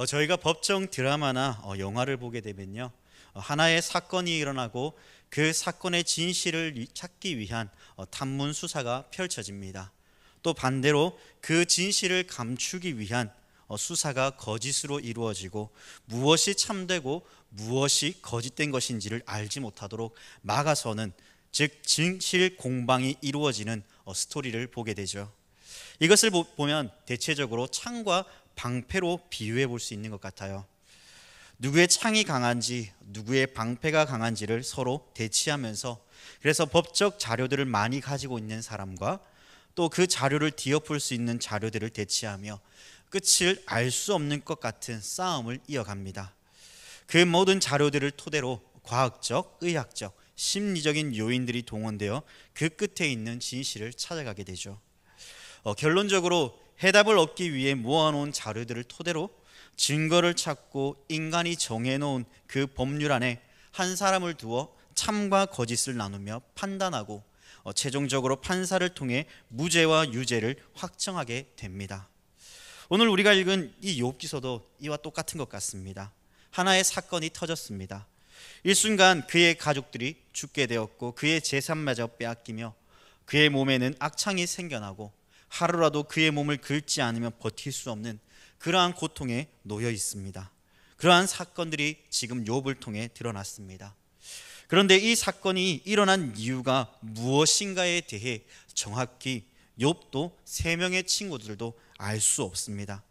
저희가 법정 드라마나 영화를 보게 되면요, 하나의 사건이 일어나고 그 사건의 진실을 찾기 위한 탐문 수사가 펼쳐집니다. 또 반대로 그 진실을 감추기 위한 수사가 거짓으로 이루어지고 무엇이 참되고 무엇이 거짓된 것인지를 알지 못하도록 막아서는, 즉 진실 공방이 이루어지는 스토리를 보게 되죠. 이것을 보면 대체적으로 창과 방패로 비유해 볼 수 있는 것 같아요. 누구의 창이 강한지 누구의 방패가 강한지를 서로 대치하면서, 그래서 법적 자료들을 많이 가지고 있는 사람과 또 그 자료를 뒤엎을 수 있는 자료들을 대치하며 끝을 알 수 없는 것 같은 싸움을 이어갑니다. 그 모든 자료들을 토대로 과학적, 의학적, 심리적인 요인들이 동원되어 그 끝에 있는 진실을 찾아가게 되죠. 결론적으로 해답을 얻기 위해 모아놓은 자료들을 토대로 증거를 찾고 인간이 정해놓은 그 법률 안에 한 사람을 두어 참과 거짓을 나누며 판단하고 최종적으로 판사를 통해 무죄와 유죄를 확정하게 됩니다. 오늘 우리가 읽은 이 욥기서도 이와 똑같은 것 같습니다. 하나의 사건이 터졌습니다. 일순간 그의 가족들이 죽게 되었고 그의 재산마저 빼앗기며 그의 몸에는 악창이 생겨나고 하루라도 그의 몸을 긁지 않으면 버틸 수 없는 그러한 고통에 놓여 있습니다. 그러한 사건들이 지금 욥을 통해 드러났습니다. 그런데 이 사건이 일어난 이유가 무엇인가에 대해 정확히 욥도 세 명의 친구들도 알 수 없습니다.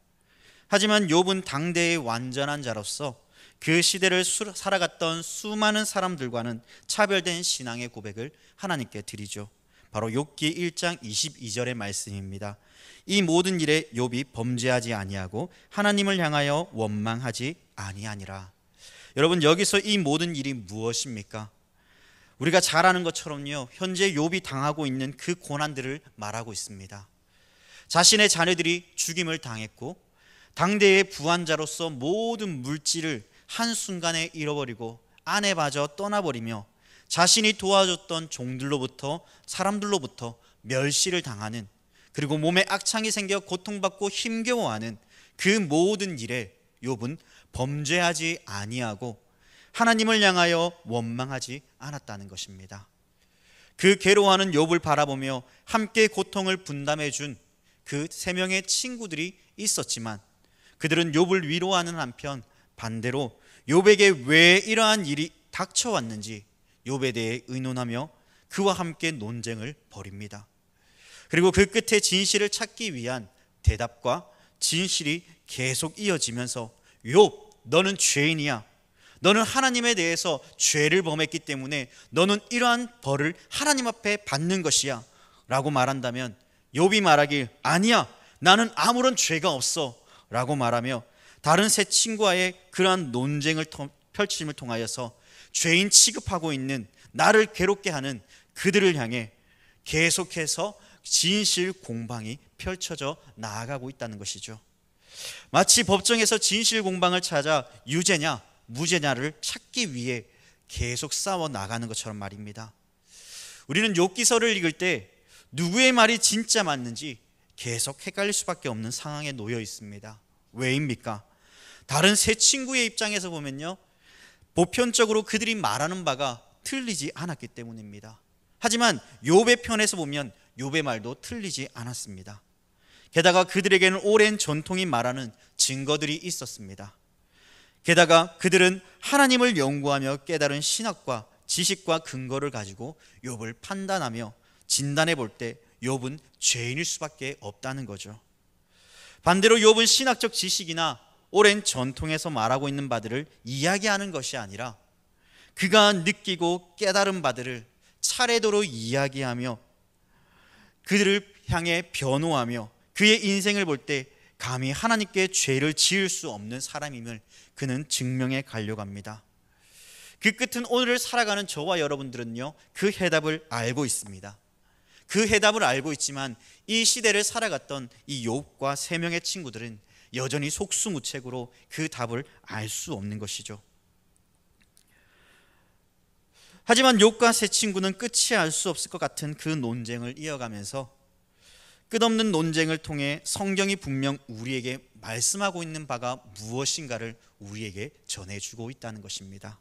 하지만 욥은 당대의 완전한 자로서 그 시대를 살아갔던 수많은 사람들과는 차별된 신앙의 고백을 하나님께 드리죠. 바로 욥기 1장 22절의 말씀입니다. 이 모든 일에 욥이 범죄하지 아니하고 하나님을 향하여 원망하지 아니하니라. 여러분, 여기서 이 모든 일이 무엇입니까? 우리가 잘 아는 것처럼요, 현재 욥이 당하고 있는 그 고난들을 말하고 있습니다. 자신의 자녀들이 죽임을 당했고 당대의 부한자로서 모든 물질을 한순간에 잃어버리고 아내마저 떠나버리며 자신이 도와줬던 종들로부터, 사람들로부터 멸시를 당하는, 그리고 몸에 악창이 생겨 고통받고 힘겨워하는 그 모든 일에 욥은 범죄하지 아니하고 하나님을 향하여 원망하지 않았다는 것입니다. 그 괴로워하는 욥을 바라보며 함께 고통을 분담해 준 그 세 명의 친구들이 있었지만 그들은 욥을 위로하는 한편 반대로 욥에게 왜 이러한 일이 닥쳐왔는지 욥에 대해 의논하며 그와 함께 논쟁을 벌입니다. 그리고 그 끝에 진실을 찾기 위한 대답과 진실이 계속 이어지면서 욥, 너는 죄인이야. 너는 하나님에 대해서 죄를 범했기 때문에 너는 이러한 벌을 하나님 앞에 받는 것이야 라고 말한다면, 욥이 말하길 아니야, 나는 아무런 죄가 없어 라고 말하며 다른 세 친구와의 그러한 논쟁을 펼침을 통하여서 죄인 취급하고 있는, 나를 괴롭게 하는 그들을 향해 계속해서 진실 공방이 펼쳐져 나아가고 있다는 것이죠. 마치 법정에서 진실 공방을 찾아 유죄냐 무죄냐를 찾기 위해 계속 싸워 나가는 것처럼 말입니다. 우리는 욥기서를 읽을 때 누구의 말이 진짜 맞는지 계속 헷갈릴 수밖에 없는 상황에 놓여 있습니다. 왜입니까? 다른 세 친구의 입장에서 보면요, 보편적으로 그들이 말하는 바가 틀리지 않았기 때문입니다. 하지만 욥의 편에서 보면 욥의 말도 틀리지 않았습니다. 게다가 그들에게는 오랜 전통이 말하는 증거들이 있었습니다. 게다가 그들은 하나님을 연구하며 깨달은 신학과 지식과 근거를 가지고 욥을 판단하며 진단해 볼 때 욥은 죄인일 수밖에 없다는 거죠. 반대로 욥은 신학적 지식이나 오랜 전통에서 말하고 있는 바들을 이야기하는 것이 아니라 그가 느끼고 깨달은 바들을 차례대로 이야기하며 그들을 향해 변호하며 그의 인생을 볼 때 감히 하나님께 죄를 지을 수 없는 사람임을 그는 증명해 가려고 합니다. 그 끝은 오늘을 살아가는 저와 여러분들은요, 그 해답을 알고 있습니다. 그 해답을 알고 있지만 이 시대를 살아갔던 이 욥과 세 명의 친구들은 여전히 속수무책으로 그 답을 알 수 없는 것이죠. 하지만 욥과 세 친구는 끝이 알 수 없을 것 같은 그 논쟁을 이어가면서 끝없는 논쟁을 통해 성경이 분명 우리에게 말씀하고 있는 바가 무엇인가를 우리에게 전해주고 있다는 것입니다.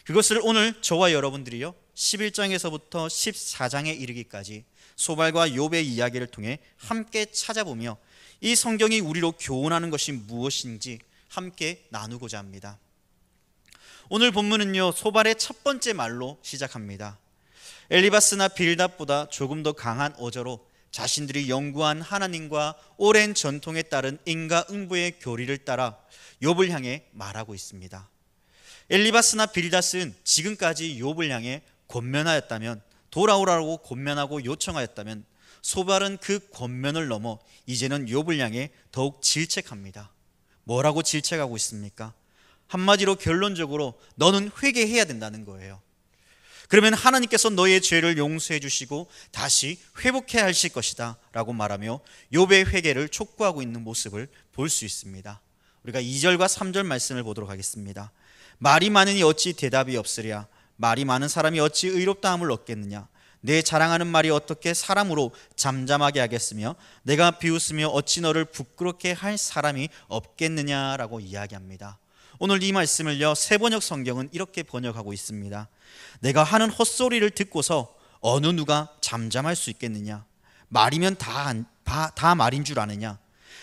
그것을 오늘 저와 여러분들이요 11장에서부터 14장에 이르기까지 소발과 욥의 이야기를 통해 함께 찾아보며 이 성경이 우리로 교훈하는 것이 무엇인지 함께 나누고자 합니다. 오늘 본문은요 소발의 첫 번째 말로 시작합니다. 엘리바스나 빌닷보다 조금 더 강한 어조로 자신들이 연구한 하나님과 오랜 전통에 따른 인과응보의 교리를 따라 욥을 향해 말하고 있습니다. 엘리바스나 빌닷은 지금까지 욥을 향해 권면하였다면, 돌아오라고 권면하고 요청하였다면, 소발은 그 권면을 넘어 이제는 욥을 향해 더욱 질책합니다. 뭐라고 질책하고 있습니까? 한마디로 결론적으로 너는 회개해야 된다는 거예요. 그러면 하나님께서 너의 죄를 용서해 주시고 다시 회복해 하실 것이다 라고 말하며 욥의 회개를 촉구하고 있는 모습을 볼 수 있습니다. 우리가 2절과 3절 말씀을 보도록 하겠습니다. 말이 많으니 어찌 대답이 없으랴. 말이 많은 사람이 어찌 의롭다함을 얻겠느냐. 내 자랑하는 말이 어떻게 사람으로 잠잠하게 하겠으며 내가 비웃으며 어찌 너를 부끄럽게 할 사람이 없겠느냐라고 이야기합니다. 오늘 이 말씀을요 새번역 성경은 이렇게 번역하고 있습니다. 내가 하는 헛소리를 듣고서 어느 누가 잠잠할 수 있겠느냐. 말이면 다 말인 줄 아느냐.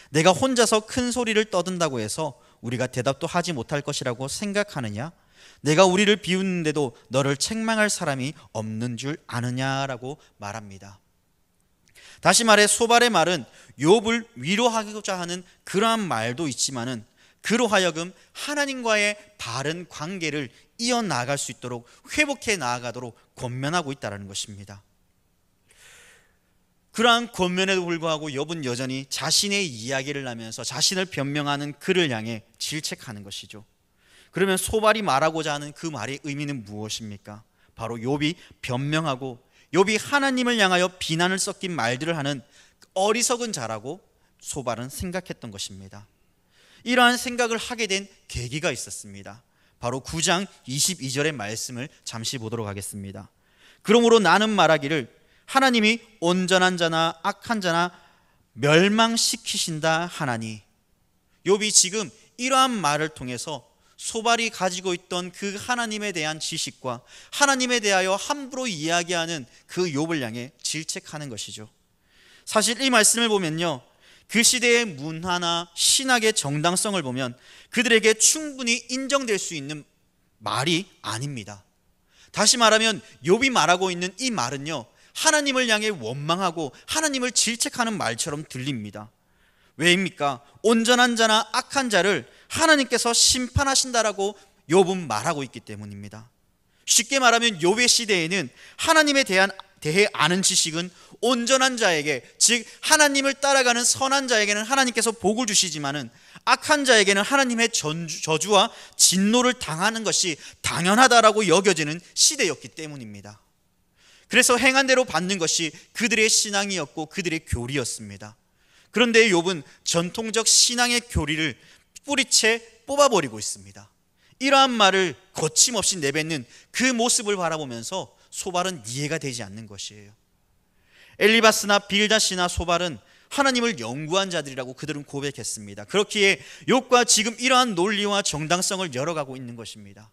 내가 혼자서 큰 소리를 떠든다고 해서 우리가 대답도 하지 못할 것이라고 생각하느냐. 내가 우리를 비웃는데도 너를 책망할 사람이 없는 줄 아느냐라고 말합니다. 다시 말해 소발의 말은 욥을 위로하고자 하는 그러한 말도 있지만은 그로 하여금 하나님과의 바른 관계를 이어나갈 수 있도록 회복해 나아가도록 권면하고 있다는 것입니다. 그러한 권면에도 불구하고 욥은 여전히 자신의 이야기를 하면서 자신을 변명하는 그를 향해 질책하는 것이죠. 그러면 소발이 말하고자 하는 그 말의 의미는 무엇입니까? 바로 욥이 변명하고 욥이 하나님을 향하여 비난을 섞인 말들을 하는 어리석은 자라고 소발은 생각했던 것입니다. 이러한 생각을 하게 된 계기가 있었습니다. 바로 9장 22절의 말씀을 잠시 보도록 하겠습니다. 그러므로 나는 말하기를 하나님이 온전한 자나 악한 자나 멸망시키신다 하나니. 욥이 지금 이러한 말을 통해서 소발이 가지고 있던 그 하나님에 대한 지식과 하나님에 대하여 함부로 이야기하는 그 욥을 향해 질책하는 것이죠. 사실 이 말씀을 보면요 그 시대의 문화나 신학의 정당성을 보면 그들에게 충분히 인정될 수 있는 말이 아닙니다. 다시 말하면 욥이 말하고 있는 이 말은요 하나님을 향해 원망하고 하나님을 질책하는 말처럼 들립니다. 왜입니까? 온전한 자나 악한 자를 하나님께서 심판하신다라고 욥은 말하고 있기 때문입니다. 쉽게 말하면 욥의 시대에는 하나님에 대해 아는 지식은 온전한 자에게, 즉 하나님을 따라가는 선한 자에게는 하나님께서 복을 주시지만은 악한 자에게는 하나님의 저주와 진노를 당하는 것이 당연하다라고 여겨지는 시대였기 때문입니다. 그래서 행한 대로 받는 것이 그들의 신앙이었고 그들의 교리였습니다. 그런데 욥은 전통적 신앙의 교리를 뿌리채 뽑아버리고 있습니다. 이러한 말을 거침없이 내뱉는 그 모습을 바라보면서 소발은 이해가 되지 않는 것이에요. 엘리바스나 빌닷이나 소발은 하나님을 연구한 자들이라고 그들은 고백했습니다. 그렇기에 욥과 지금 이러한 논리와 정당성을 열어가고 있는 것입니다.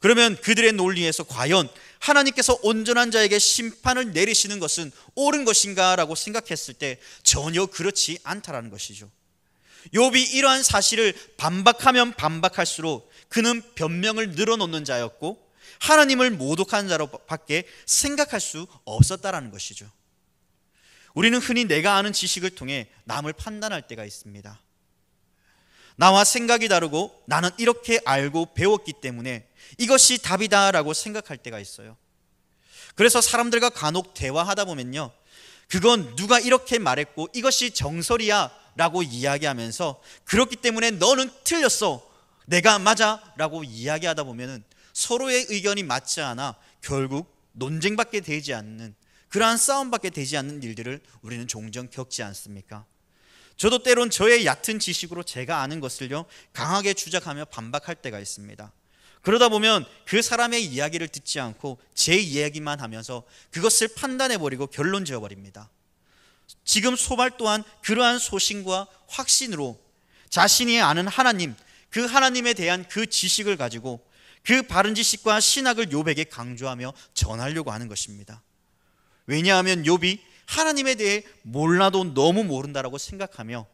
그러면 그들의 논리에서 과연 하나님께서 온전한 자에게 심판을 내리시는 것은 옳은 것인가 라고 생각했을 때 전혀 그렇지 않다라는 것이죠. 욥이 이러한 사실을 반박하면 반박할수록 그는 변명을 늘어놓는 자였고 하나님을 모독한 자로밖에 생각할 수 없었다라는 것이죠. 우리는 흔히 내가 아는 지식을 통해 남을 판단할 때가 있습니다. 나와 생각이 다르고 나는 이렇게 알고 배웠기 때문에 이것이 답이다라고 생각할 때가 있어요. 그래서 사람들과 간혹 대화하다 보면요 그건 누가 이렇게 말했고 이것이 정설이야 라고 이야기하면서 그렇기 때문에 너는 틀렸어 내가 맞아 라고 이야기하다 보면은 서로의 의견이 맞지 않아 결국 논쟁밖에 되지 않는, 그러한 싸움밖에 되지 않는 일들을 우리는 종종 겪지 않습니까? 저도 때론 저의 얕은 지식으로 제가 아는 것을요 강하게 주장하며 반박할 때가 있습니다. 그러다 보면 그 사람의 이야기를 듣지 않고 제 이야기만 하면서 그것을 판단해버리고 결론 지어버립니다. 지금 소발 또한 그러한 소신과 확신으로 자신이 아는 하나님, 그 하나님에 대한 그 지식을 가지고 그 바른 지식과 신학을 욥에게 강조하며 전하려고 하는 것입니다. 왜냐하면 욥이 하나님에 대해 몰라도 너무 모른다라고 생각하며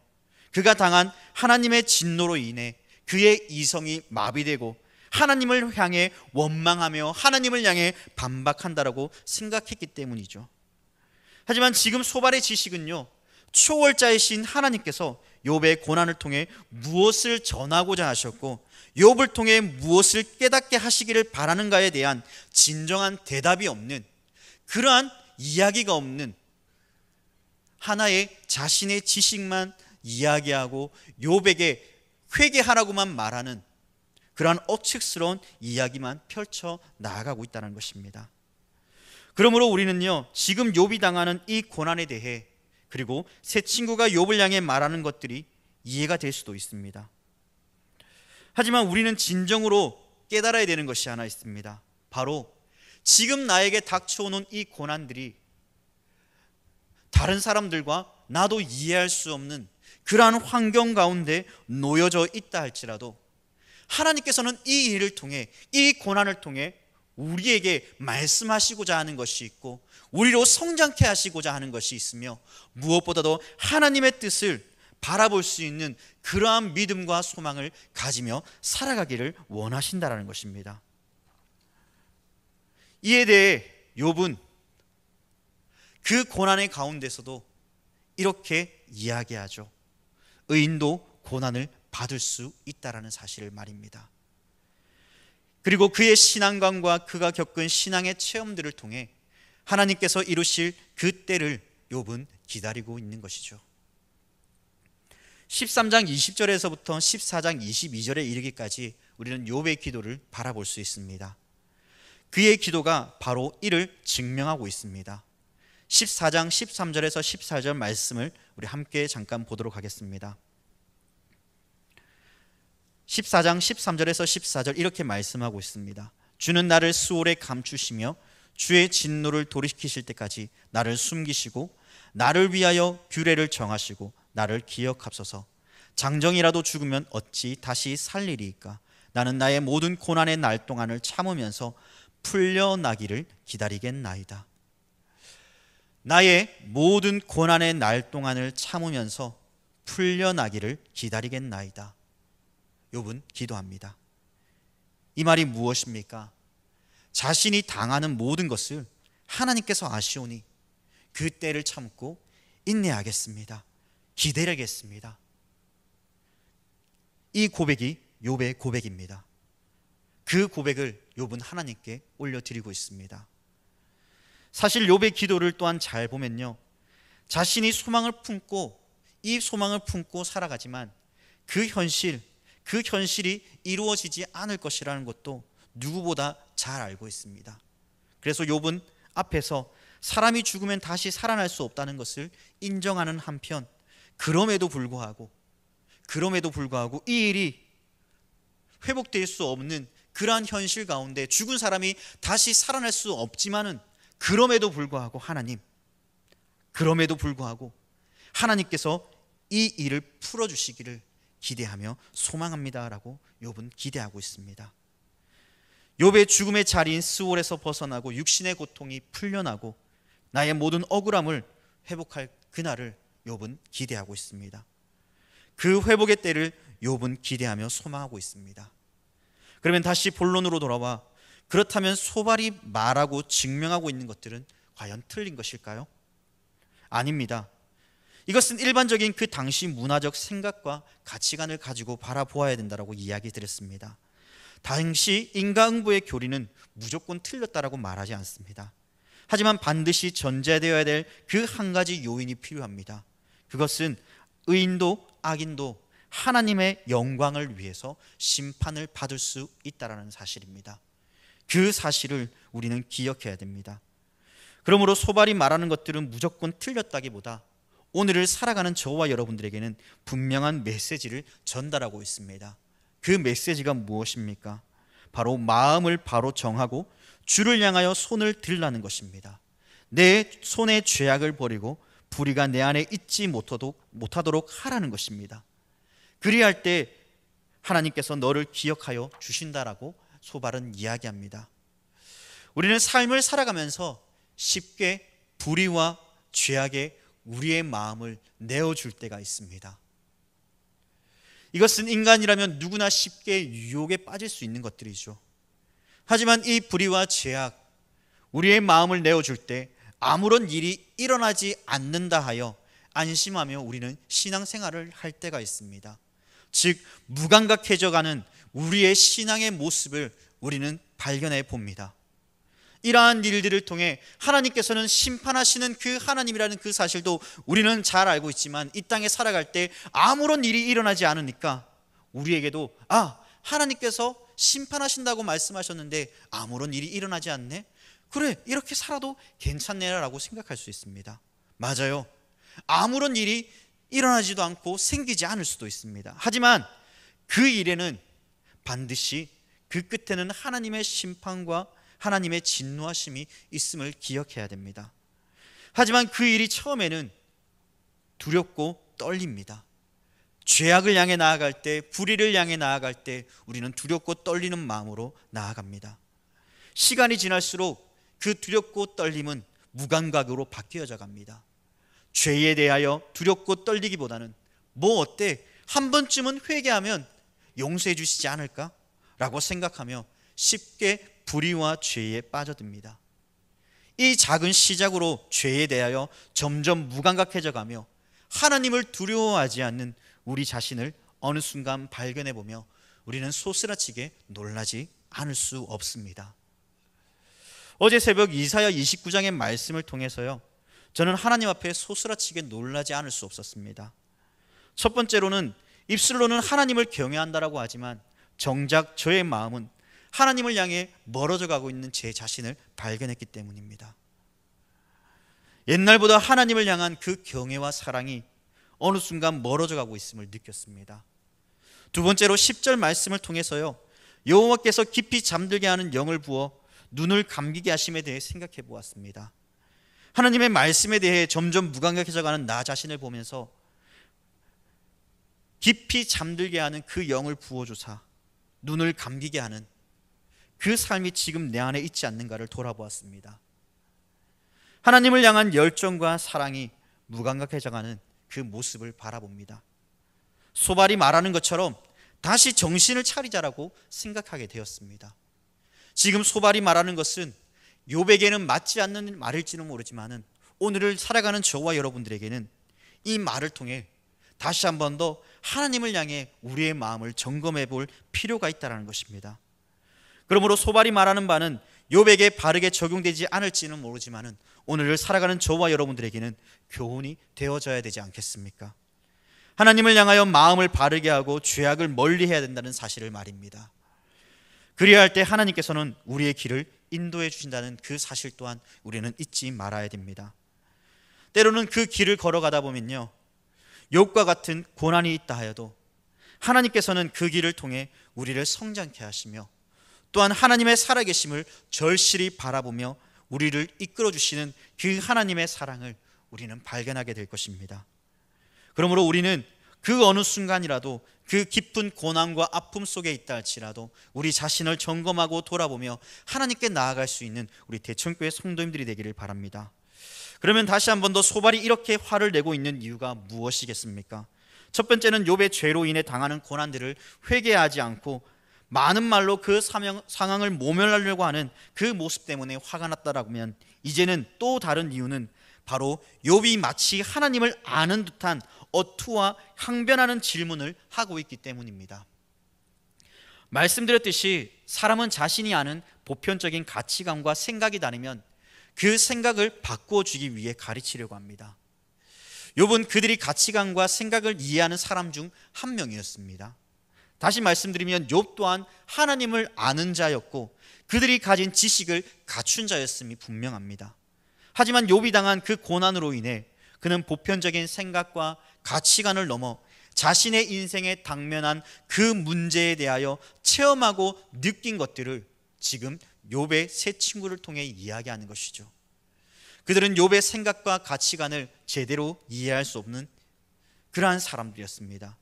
그가 당한 하나님의 진노로 인해 그의 이성이 마비되고 하나님을 향해 원망하며 하나님을 향해 반박한다라고 생각했기 때문이죠. 하지만 지금 소발의 지식은요, 초월자이신 하나님께서 욥의 고난을 통해 무엇을 전하고자 하셨고 욥을 통해 무엇을 깨닫게 하시기를 바라는가에 대한 진정한 대답이 없는, 그러한 이야기가 없는 하나의 자신의 지식만 이야기하고 욥에게 회개하라고만 말하는 그러한 억측스러운 이야기만 펼쳐 나아가고 있다는 것입니다. 그러므로 우리는요, 지금 욥이 당하는 이 고난에 대해, 그리고 새 친구가 욥을 향해 말하는 것들이 이해가 될 수도 있습니다. 하지만 우리는 진정으로 깨달아야 되는 것이 하나 있습니다. 바로 지금 나에게 닥쳐오는 이 고난들이 다른 사람들과 나도 이해할 수 없는 그러한 환경 가운데 놓여져 있다 할지라도 하나님께서는 이 일을 통해, 이 고난을 통해 우리에게 말씀하시고자 하는 것이 있고 우리로 성장케 하시고자 하는 것이 있으며 무엇보다도 하나님의 뜻을 바라볼 수 있는 그러한 믿음과 소망을 가지며 살아가기를 원하신다라는 것입니다. 이에 대해 욥은 그 고난의 가운데서도 이렇게 이야기하죠. 의인도 고난을 받을 수 있다라는 사실을 말입니다. 그리고 그의 신앙관과 그가 겪은 신앙의 체험들을 통해 하나님께서 이루실 그 때를 욥은 기다리고 있는 것이죠. 13장 20절에서부터 14장 22절에 이르기까지 우리는 욥의 기도를 바라볼 수 있습니다. 그의 기도가 바로 이를 증명하고 있습니다. 14장 13절에서 14절 말씀을 우리 함께 잠깐 보도록 하겠습니다. 14장 13절에서 14절 이렇게 말씀하고 있습니다. 주는 나를 수월에 감추시며 주의 진노를 돌이키실 때까지 나를 숨기시고 나를 위하여 규례를 정하시고 나를 기억하소서. 장정이라도 죽으면 어찌 다시 살리리이까. 나는 나의 모든 고난의 날 동안을 참으면서 풀려나기를 기다리겠나이다. 나의 모든 고난의 날 동안을 참으면서 풀려나기를 기다리겠나이다. 욥은 기도합니다. 이 말이 무엇입니까? 자신이 당하는 모든 것을 하나님께서 아시오니 그 때를 참고 인내하겠습니다. 기다리겠습니다. 이 고백이 욥의 고백입니다. 그 고백을 욥은 하나님께 올려드리고 있습니다. 사실 욥의 기도를 또한 잘 보면요, 자신이 소망을 품고 이 소망을 품고 살아가지만 그 현실이 이루어지지 않을 것이라는 것도 누구보다 잘 알고 있습니다. 그래서 욥은 앞에서 사람이 죽으면 다시 살아날 수 없다는 것을 인정하는 한편 그럼에도 불구하고 이 일이 회복될 수 없는 그러한 현실 가운데 죽은 사람이 다시 살아날 수 없지만은 그럼에도 불구하고 하나님께서 이 일을 풀어주시기를 기대하며 소망합니다라고 욥은 기대하고 있습니다. 욥의 죽음의 자리인 스올에서 벗어나고 육신의 고통이 풀려나고 나의 모든 억울함을 회복할 그날을 욥은 기대하고 있습니다. 그 회복의 때를 욥은 기대하며 소망하고 있습니다. 그러면 다시 본론으로 돌아와, 그렇다면 소발이 말하고 증명하고 있는 것들은 과연 틀린 것일까요? 아닙니다. 이것은 일반적인 그 당시 문화적 생각과 가치관을 가지고 바라보아야 된다고 이야기 드렸습니다. 당시 인과응보의 교리는 무조건 틀렸다라고 말하지 않습니다. 하지만 반드시 전제되어야 될 그 한 가지 요인이 필요합니다. 그것은 의인도 악인도 하나님의 영광을 위해서 심판을 받을 수 있다는 사실입니다. 그 사실을 우리는 기억해야 됩니다. 그러므로 소발이 말하는 것들은 무조건 틀렸다기보다 오늘을 살아가는 저와 여러분들에게는 분명한 메시지를 전달하고 있습니다. 그 메시지가 무엇입니까? 바로 마음을 바로 정하고 주를 향하여 손을 들라는 것입니다. 내 손의 죄악을 버리고 불의가 내 안에 있지 못하도록 하라는 것입니다. 그리할 때 하나님께서 너를 기억하여 주신다라고 소발은 이야기합니다. 우리는 삶을 살아가면서 쉽게 불의와 죄악에 우리의 마음을 내어줄 때가 있습니다. 이것은 인간이라면 누구나 쉽게 유혹에 빠질 수 있는 것들이죠. 하지만 이 불의와 죄악, 우리의 마음을 내어줄 때 아무런 일이 일어나지 않는다 하여 안심하며 우리는 신앙생활을 할 때가 있습니다. 즉 무감각해져가는 우리의 신앙의 모습을 우리는 발견해 봅니다. 이러한 일들을 통해 하나님께서는 심판하시는 그 하나님이라는 그 사실도 우리는 잘 알고 있지만 이 땅에 살아갈 때 아무런 일이 일어나지 않으니까 우리에게도 하나님께서 심판하신다고 말씀하셨는데 아무런 일이 일어나지 않네? 그래, 이렇게 살아도 괜찮네라고 생각할 수 있습니다. 맞아요. 아무런 일이 일어나지도 않고 생기지 않을 수도 있습니다. 하지만 그 일에는 반드시 그 끝에는 하나님의 심판과 하나님의 진노하심이 있음을 기억해야 됩니다. 하지만 그 일이 처음에는 두렵고 떨립니다. 죄악을 향해 나아갈 때, 불의를 향해 나아갈 때 우리는 두렵고 떨리는 마음으로 나아갑니다. 시간이 지날수록 그 두렵고 떨림은 무감각으로 바뀌어져 갑니다. 죄에 대하여 두렵고 떨리기보다는 뭐 어때? 한 번쯤은 회개하면 용서해 주시지 않을까? 라고 생각하며 쉽게 불의와 죄에 빠져듭니다. 이 작은 시작으로 죄에 대하여 점점 무감각해져 가며 하나님을 두려워하지 않는 우리 자신을 어느 순간 발견해 보며 우리는 소스라치게 놀라지 않을 수 없습니다. 어제 새벽 이사야 29장의 말씀을 통해서요, 저는 하나님 앞에 소스라치게 놀라지 않을 수 없었습니다. 첫 번째로는 입술로는 하나님을 경외한다라고 하지만 정작 저의 마음은 하나님을 향해 멀어져 가고 있는 제 자신을 발견했기 때문입니다. 옛날보다 하나님을 향한 그 경외와 사랑이 어느 순간 멀어져 가고 있음을 느꼈습니다. 두 번째로 10절 말씀을 통해서요, 여호와께서 깊이 잠들게 하는 영을 부어 눈을 감기게 하심에 대해 생각해 보았습니다. 하나님의 말씀에 대해 점점 무감각해져 가는 나 자신을 보면서 깊이 잠들게 하는 그 영을 부어주사 눈을 감기게 하는 그 삶이 지금 내 안에 있지 않는가를 돌아보았습니다. 하나님을 향한 열정과 사랑이 무감각해져 가는 그 모습을 바라봅니다. 소발이 말하는 것처럼 다시 정신을 차리자라고 생각하게 되었습니다. 지금 소발이 말하는 것은 욥에게는 맞지 않는 말일지는 모르지만 오늘을 살아가는 저와 여러분들에게는 이 말을 통해 다시 한 번 더 하나님을 향해 우리의 마음을 점검해 볼 필요가 있다는 것입니다. 그러므로 소발이 말하는 바는 욥에게 바르게 적용되지 않을지는 모르지만 오늘을 살아가는 저와 여러분들에게는 교훈이 되어져야 되지 않겠습니까? 하나님을 향하여 마음을 바르게 하고 죄악을 멀리해야 된다는 사실을 말입니다. 그래야 할 때 하나님께서는 우리의 길을 인도해 주신다는 그 사실 또한 우리는 잊지 말아야 됩니다. 때로는 그 길을 걸어가다 보면요, 욥과 같은 고난이 있다 하여도 하나님께서는 그 길을 통해 우리를 성장케 하시며 또한 하나님의 살아계심을 절실히 바라보며 우리를 이끌어 주시는 그 하나님의 사랑을 우리는 발견하게 될 것입니다. 그러므로 우리는 그 어느 순간이라도 그 깊은 고난과 아픔 속에 있다 할지라도 우리 자신을 점검하고 돌아보며 하나님께 나아갈 수 있는 우리 대천교회 성도님들이 되기를 바랍니다. 그러면 다시 한 번 더 소발이 이렇게 화를 내고 있는 이유가 무엇이겠습니까? 첫 번째는 욥의 죄로 인해 당하는 고난들을 회개하지 않고 많은 말로 그 상황을 모면하려고 하는 그 모습 때문에 화가 났다라고 하면, 이제는 또 다른 이유는 바로 욥이 마치 하나님을 아는 듯한 어투와 항변하는 질문을 하고 있기 때문입니다. 말씀드렸듯이 사람은 자신이 아는 보편적인 가치관과 생각이 다르면 그 생각을 바꿔주기 위해 가르치려고 합니다. 욥은 그들이 가치관과 생각을 이해하는 사람 중 한 명이었습니다. 다시 말씀드리면 욥 또한 하나님을 아는 자였고 그들이 가진 지식을 갖춘 자였음이 분명합니다. 하지만 욥이 당한 그 고난으로 인해 그는 보편적인 생각과 가치관을 넘어 자신의 인생에 당면한 그 문제에 대하여 체험하고 느낀 것들을 지금 욥의 세 친구를 통해 이야기하는 것이죠. 그들은 욥의 생각과 가치관을 제대로 이해할 수 없는 그러한 사람들이었습니다.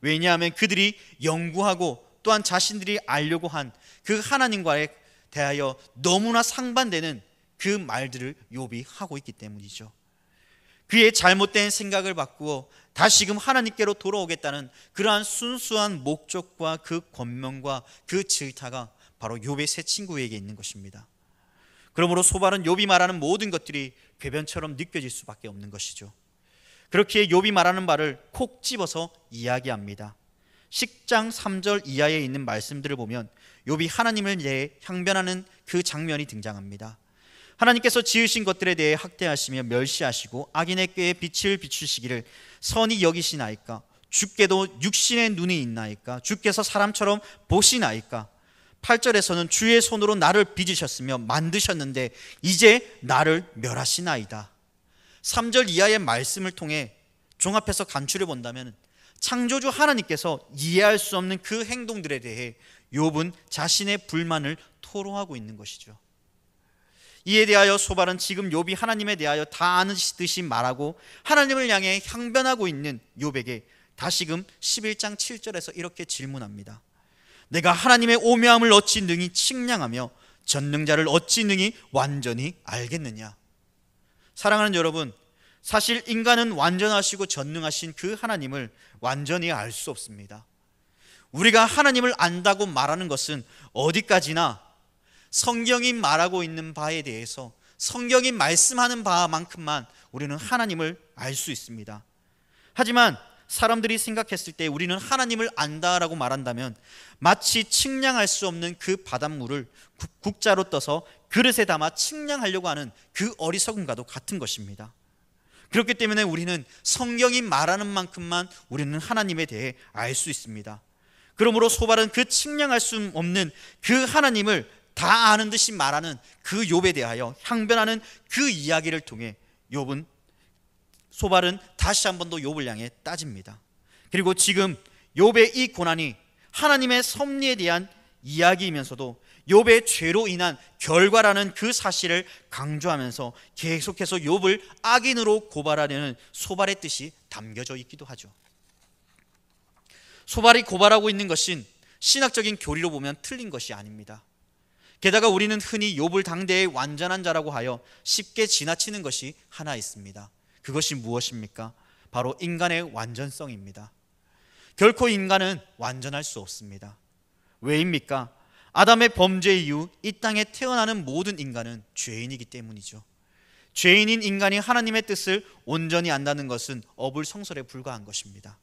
왜냐하면 그들이 연구하고 또한 자신들이 알려고 한 그 하나님과에 대하여 너무나 상반되는 그 말들을 욥이 하고 있기 때문이죠. 그의 잘못된 생각을 바꾸어 다시금 하나님께로 돌아오겠다는 그러한 순수한 목적과 그 권면과 그 질타가 바로 욥의 세 친구에게 있는 것입니다. 그러므로 소발은 욥이 말하는 모든 것들이 궤변처럼 느껴질 수밖에 없는 것이죠. 그렇기에 욥이 말하는 바를 콕 집어서 이야기합니다. 10장 3절 이하에 있는 말씀들을 보면 욥이 하나님을 대해 향변하는 그 장면이 등장합니다. 하나님께서 지으신 것들에 대해 학대하시며 멸시하시고 악인의 꾀에 빛을 비추시기를 선히 여기시나이까? 주께도 육신의 눈이 있나이까? 주께서 사람처럼 보시나이까? 8절에서는 주의 손으로 나를 빚으셨으며 만드셨는데 이제 나를 멸하시나이다. 3절 이하의 말씀을 통해 종합해서 간추려 본다면 창조주 하나님께서 이해할 수 없는 그 행동들에 대해 욥은 자신의 불만을 토로하고 있는 것이죠. 이에 대하여 소발은 지금 욥이 하나님에 대하여 다 아는 듯이 말하고 하나님을 향해 향변하고 있는 욥에게 다시금 11장 7절에서 이렇게 질문합니다. 내가 하나님의 오묘함을 어찌 능히 측량하며 전능자를 어찌 능히 완전히 알겠느냐. 사랑하는 여러분, 사실 인간은 완전하시고 전능하신 그 하나님을 완전히 알 수 없습니다. 우리가 하나님을 안다고 말하는 것은 어디까지나 성경이 말하고 있는 바에 대해서 성경이 말씀하는 바만큼만 우리는 하나님을 알 수 있습니다. 하지만 사람들이 생각했을 때 우리는 하나님을 안다라고 말한다면 마치 측량할 수 없는 그 바닷물을 국자로 떠서 그릇에 담아 측량하려고 하는 그 어리석음과도 같은 것입니다. 그렇기 때문에 우리는 성경이 말하는 만큼만 우리는 하나님에 대해 알 수 있습니다. 그러므로 소발은 그 측량할 수 없는 그 하나님을 다 아는 듯이 말하는 그 욥에 대하여 향변하는 그 이야기를 통해 소발은 다시 한 번 더 욥을 향해 따집니다. 그리고 지금 욥의 이 고난이 하나님의 섭리에 대한 이야기이면서도 욥의 죄로 인한 결과라는 그 사실을 강조하면서 계속해서 욥을 악인으로 고발하려는 소발의 뜻이 담겨져 있기도 하죠. 소발이 고발하고 있는 것은 신학적인 교리로 보면 틀린 것이 아닙니다. 게다가 우리는 흔히 욥을 당대의 완전한 자라고 하여 쉽게 지나치는 것이 하나 있습니다. 그것이 무엇입니까? 바로 인간의 완전성입니다. 결코 인간은 완전할 수 없습니다. 왜입니까? 아담의 범죄 이후 이 땅에 태어나는 모든 인간은 죄인이기 때문이죠. 죄인인 인간이 하나님의 뜻을 온전히 안다는 것은 어불성설에 불과한 것입니다.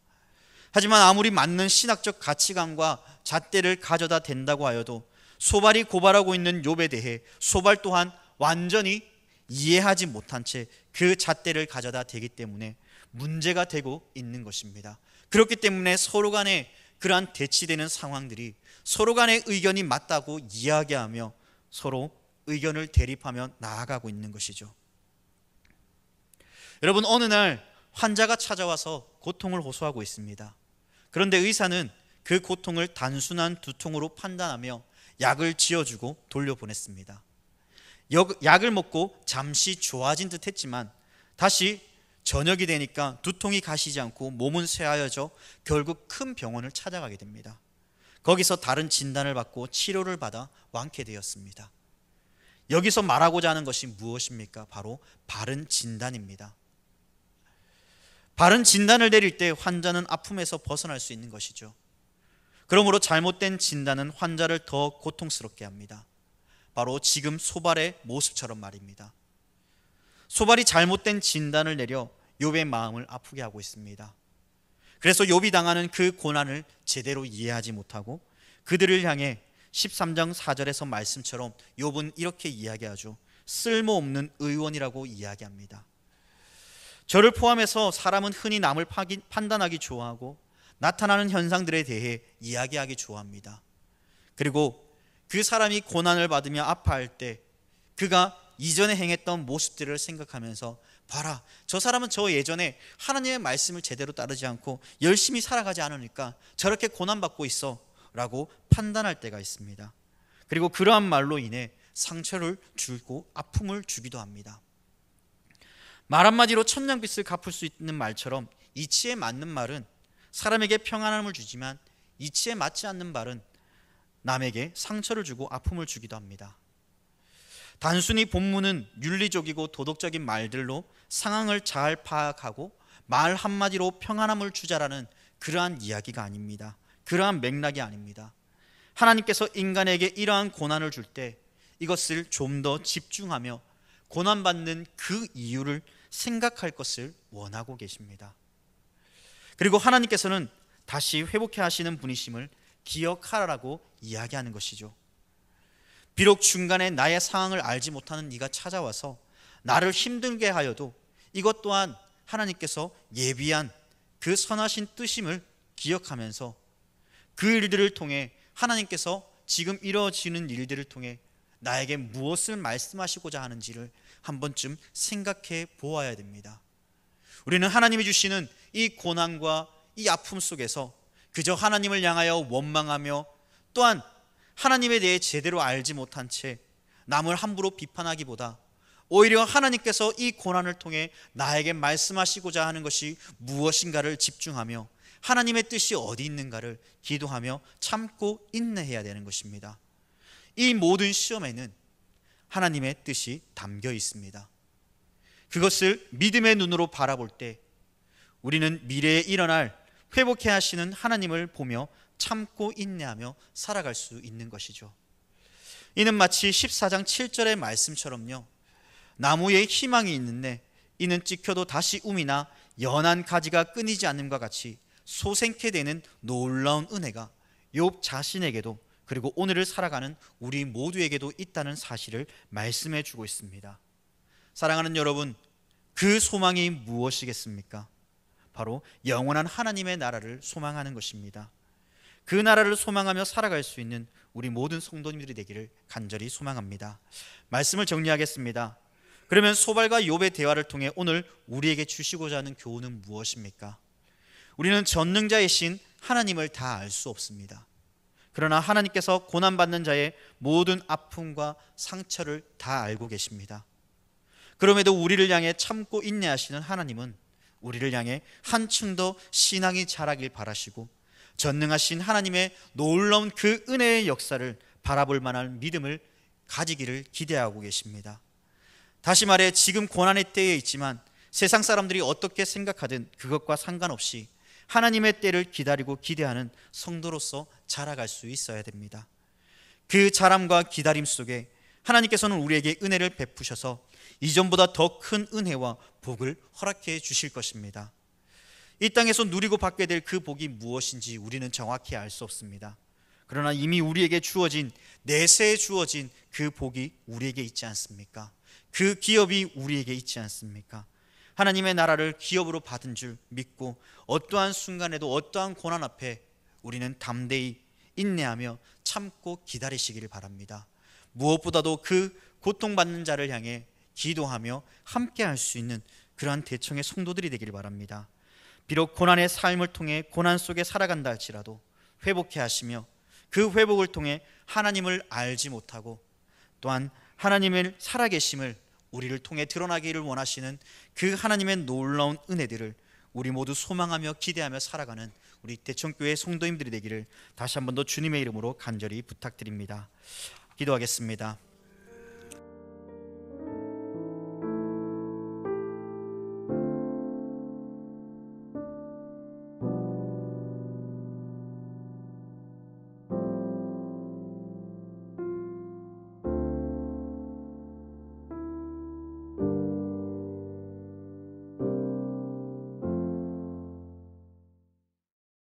하지만 아무리 맞는 신학적 가치관과 잣대를 가져다 댄다고 하여도 소발이 고발하고 있는 욥에 대해 소발 또한 완전히 이해하지 못한 채 그 잣대를 가져다 대기 때문에 문제가 되고 있는 것입니다. 그렇기 때문에 서로 간에 그러한 대치되는 상황들이 서로 간의 의견이 맞다고 이야기하며 서로 의견을 대립하며 나아가고 있는 것이죠. 여러분, 어느 날 환자가 찾아와서 고통을 호소하고 있습니다. 그런데 의사는 그 고통을 단순한 두통으로 판단하며 약을 지어주고 돌려보냈습니다. 약을 먹고 잠시 좋아진 듯 했지만 다시 저녁이 되니까 두통이 가시지 않고 몸은 쇠하여져 결국 큰 병원을 찾아가게 됩니다. 거기서 다른 진단을 받고 치료를 받아 완쾌되었습니다. 여기서 말하고자 하는 것이 무엇입니까? 바로 바른 진단입니다. 바른 진단을 내릴 때 환자는 아픔에서 벗어날 수 있는 것이죠. 그러므로 잘못된 진단은 환자를 더 고통스럽게 합니다. 바로 지금 소발의 모습처럼 말입니다. 소발이 잘못된 진단을 내려 욥의 마음을 아프게 하고 있습니다. 그래서 욥이 당하는 그 고난을 제대로 이해하지 못하고 그들을 향해 13장 4절에서 말씀처럼 욥은 이렇게 이야기하죠. 쓸모없는 의원이라고 이야기합니다. 저를 포함해서 사람은 흔히 남을 판단하기 좋아하고 나타나는 현상들에 대해 이야기하기 좋아합니다. 그리고 그 사람이 고난을 받으며 아파할 때 그가 이전에 행했던 모습들을 생각하면서 봐라, 저 사람은 저 예전에 하나님의 말씀을 제대로 따르지 않고 열심히 살아가지 않으니까 저렇게 고난받고 있어 라고 판단할 때가 있습니다. 그리고 그러한 말로 인해 상처를 주고 아픔을 주기도 합니다. 말 한마디로 천냥빚을 갚을 수 있는 말처럼 이치에 맞는 말은 사람에게 평안함을 주지만 이치에 맞지 않는 말은 남에게 상처를 주고 아픔을 주기도 합니다. 단순히 본문은 윤리적이고 도덕적인 말들로 상황을 잘 파악하고 말 한마디로 평안함을 주자라는 그러한 이야기가 아닙니다. 그러한 맥락이 아닙니다. 하나님께서 인간에게 이러한 고난을 줄 때 이것을 좀 더 집중하며 고난받는 그 이유를 생각할 것을 원하고 계십니다. 그리고 하나님께서는 다시 회복해 하시는 분이심을 기억하라고 이야기하는 것이죠. 비록 중간에 나의 상황을 알지 못하는 네가 찾아와서 나를 힘들게 하여도 이것 또한 하나님께서 예비한 그 선하신 뜻임을 기억하면서 그 일들을 통해 하나님께서 지금 이루어지는 일들을 통해 나에게 무엇을 말씀하시고자 하는지를 한 번쯤 생각해 보아야 됩니다. 우리는 하나님이 주시는 이 고난과 이 아픔 속에서 그저 하나님을 향하여 원망하며 또한 하나님에 대해 제대로 알지 못한 채 남을 함부로 비판하기보다 오히려 하나님께서 이 고난을 통해 나에게 말씀하시고자 하는 것이 무엇인가를 집중하며 하나님의 뜻이 어디 있는가를 기도하며 참고 인내해야 되는 것입니다. 이 모든 시험에는 하나님의 뜻이 담겨 있습니다. 그것을 믿음의 눈으로 바라볼 때 우리는 미래에 일어날 회복해 하시는 하나님을 보며 참고 인내하며 살아갈 수 있는 것이죠. 이는 마치 14장 7절의 말씀처럼요, 나무에 희망이 있는데 이는 찍혀도 다시 움이나 연한 가지가 끊이지 않음과 같이 소생케 되는 놀라운 은혜가 욥 자신에게도 그리고 오늘을 살아가는 우리 모두에게도 있다는 사실을 말씀해 주고 있습니다. 사랑하는 여러분, 그 소망이 무엇이겠습니까? 바로 영원한 하나님의 나라를 소망하는 것입니다. 그 나라를 소망하며 살아갈 수 있는 우리 모든 성도님들이 되기를 간절히 소망합니다. 말씀을 정리하겠습니다. 그러면 소발과 욥의 대화를 통해 오늘 우리에게 주시고자 하는 교훈은 무엇입니까? 우리는 전능자이신 하나님을 다 알 수 없습니다. 그러나 하나님께서 고난받는 자의 모든 아픔과 상처를 다 알고 계십니다. 그럼에도 우리를 향해 참고 인내하시는 하나님은 우리를 향해 한층 더 신앙이 자라길 바라시고 전능하신 하나님의 놀라운 그 은혜의 역사를 바라볼 만한 믿음을 가지기를 기대하고 계십니다. 다시 말해 지금 고난의 때에 있지만 세상 사람들이 어떻게 생각하든 그것과 상관없이 하나님의 때를 기다리고 기대하는 성도로서 자라갈 수 있어야 됩니다. 그 자람과 기다림 속에 하나님께서는 우리에게 은혜를 베푸셔서 이전보다 더 큰 은혜와 복을 허락해 주실 것입니다. 이 땅에서 누리고 받게 될 그 복이 무엇인지 우리는 정확히 알 수 없습니다. 그러나 이미 우리에게 주어진, 내세에 주어진 그 복이 우리에게 있지 않습니까? 그 기업이 우리에게 있지 않습니까? 하나님의 나라를 기업으로 받은 줄 믿고 어떠한 순간에도 어떠한 고난 앞에 우리는 담대히 인내하며 참고 기다리시기를 바랍니다. 무엇보다도 그 고통받는 자를 향해 기도하며 함께 할 수 있는 그러한 대청의 성도들이 되기를 바랍니다. 비록 고난의 삶을 통해 고난 속에 살아간다 할지라도 회복해 하시며 그 회복을 통해 하나님을 알지 못하고 또한 하나님의 살아계심을 우리를 통해 드러나기를 원하시는 그 하나님의 놀라운 은혜들을 우리 모두 소망하며 기대하며 살아가는 우리 대청교회 성도님들이 되기를 다시 한 번 더 주님의 이름으로 간절히 부탁드립니다. 기도하겠습니다.